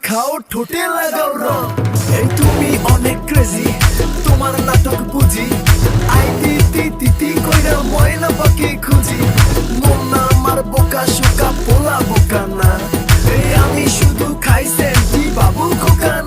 খাও ঠোঁটে লাগাও রং। এই তুমি অনেক ক্রেজি, তোমার নাটক বুঝি। আই তিতি তিতি কইরা ময়না পাখি খুঁজি। মন না আমার বোকা শোকা পোলা বোকা না। এই আমি শুধু খাইছে